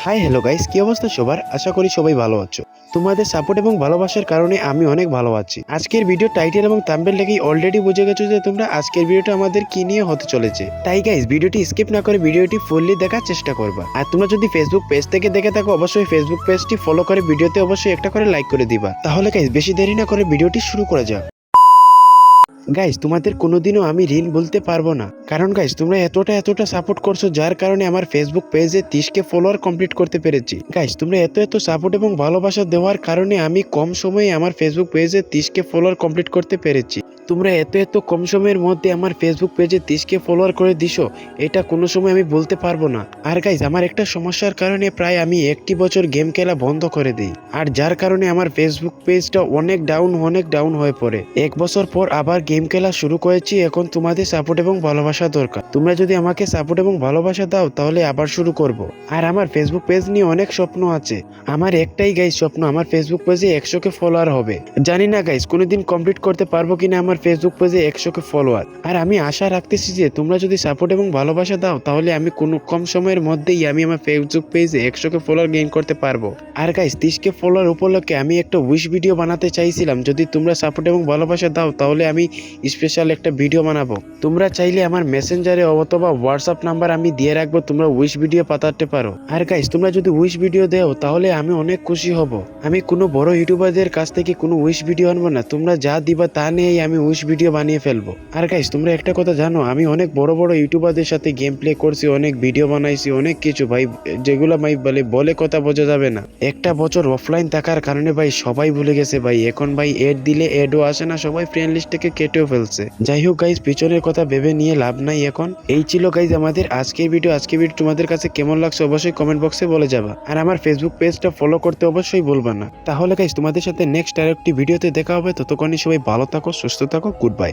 Hi hello guys, কি অবস্থা সবার? আশা করি সবাই ভালো আছো। তোমাদের সাপোর্ট এবং ভালোবাসার কারণে আমি অনেক ভালো আছি। আজকের ভিডিও টাইটেল এবং থাম্বনেল দেখেই অলরেডি বুঝে গেছো যে তোমরা আজকের ভিডিওটা আমাদের কি নিয়ে হতে চলেছে। তাই গাইস, ভিডিওটি স্কিপ না করে ভিডিওটি ফুললি দেখার চেষ্টা করবা। আর তোমরা যদি ফেসবুক পেজ থেকে দেখে থাকো অবশ্যই ফেসবুক পেজটি ফলো করে ভিডিওতে অবশ্যই একটা করে লাইক করে দিবা। তাহলে গাইস বেশি দেরি না করে ভিডিওটি শুরু করা যাক। গাইস, তোমাদের কোনোদিনও আমি ঋণ বলতে পারবো না, কারণ গাইস তোমরা এতটা সাপোর্ট করছো যার কারণে আমার ফেসবুক পেজে 30K ফলোয়ার কমপ্লিট করতে পেরেছি। গাইস, তোমরা এত সাপোর্ট এবং ভালোবাসা দেওয়ার কারণে আমি কম সময়ে আমার ফেসবুক পেজে 30K ফলোয়ার কমপ্লিট করতে পেরেছি। তোমরা এত কম সময়ের মধ্যে আমার ফেসবুক পেজে 30K ফলোয়ার করে দিছো, এটা কোনো সময় আমি বলতে পারবো না। আর গাইস, আমার একটা সমস্যার কারণে প্রায় আমি 1 বছর গেম খেলা বন্ধ করে দিই, আর যার কারণে আমার ফেসবুক পেজটা অনেক ডাউন হয়ে পড়ে। 1 বছর পর আবার গেম খেলা শুরু করেছি। এখন তোমাদের সাপোর্ট এবং ভালোবাসা দরকার। তোমরা যদি আমাকে সাপোর্ট এবং ভালোবাসা দাও তাহলে আবার শুরু করব। আর আমার ফেসবুক পেজ নিয়ে অনেক স্বপ্ন আছে। আমার একটাই গাইস স্বপ্ন, আমার ফেসবুক পেজে 100K ফলোয়ার হবে। জানি না গাইস কোনোদিন কমপ্লিট করতে পারবো কিনা আমার ফেসবুক পেজে 100K ফলোয়ার। আর আমি আশা রাখতেছি যে তোমরা যদি সাপোর্ট এবং ভালোবাসা দাও তাহলে আমি কোনো কম সময়ের মধ্যেই আমি আমার ফেসবুক পেজে 100K ফলোয়ার গেইন করতে পারবো। আর গাইস, 30K ফলোয়ার উপলক্ষে আমি একটা উইশ ভিডিও বানাতে চাইছিলাম। যদি তোমরা সাপোর্ট এবং ভালোবাসা দাও তাহলে আমি স্পেশাল একটা ভিডিও বানাবো। তোমরা চাইলে আমার মেসেঞ্জারে অথবা হোয়াটসঅ্যাপ নাম্বার আমি দিয়ে রাখবো, তোমরা উইশ ভিডিও পাঠাতে পারো। আর গাইস, তোমরা যদি উইশ ভিডিও দেও তাহলে আমি অনেক খুশি হব। আমি কোনো বড় ইউটিউবারদের কাছ থেকে কোনো উইশ ভিডিও আনবো না, তোমরা যা দিবা তা নিয়েই আমি উইশ ভিডিও বানিয়ে ফেলবো। আর গাইস, তোমরা একটা কথা জানো, আমি অনেক বড় ইউটিউবারদের সাথে গেম প্লে করছি, অনেক ভিডিও বানাইছি, অনেক কিছু ভাই, যেগুলো ভাই বলে কথা বোঝা যাবে না। একটা বছর অফলাইন থাকার কারণে ভাই সবাই ভুলে গেছে ভাই। এখন ভাই এড দিলে এডও আসে না, সবাই ফ্রেন্ড লিস্ট থেকে কেটেও ফেলছে। যাই হোক গাইজ, পিছনের কথা ভেবে নিয়ে লাভ নাই। এখন এই ছিল গাইজ আমাদের আজকের ভিডিও। তোমাদের কাছে কেমন লাগছে অবশ্যই কমেন্ট বক্সে বলে যাবা। আর আমার ফেসবুক পেজটা ফলো করতে অবশ্যই বলবা না। তাহলে গাইজ তোমাদের সাথে নেক্সট আরেকটি ভিডিওতে দেখা হবে। ততক্ষণই সবাই ভালো থাকো, সুস্থ থাকো, গুড বাই।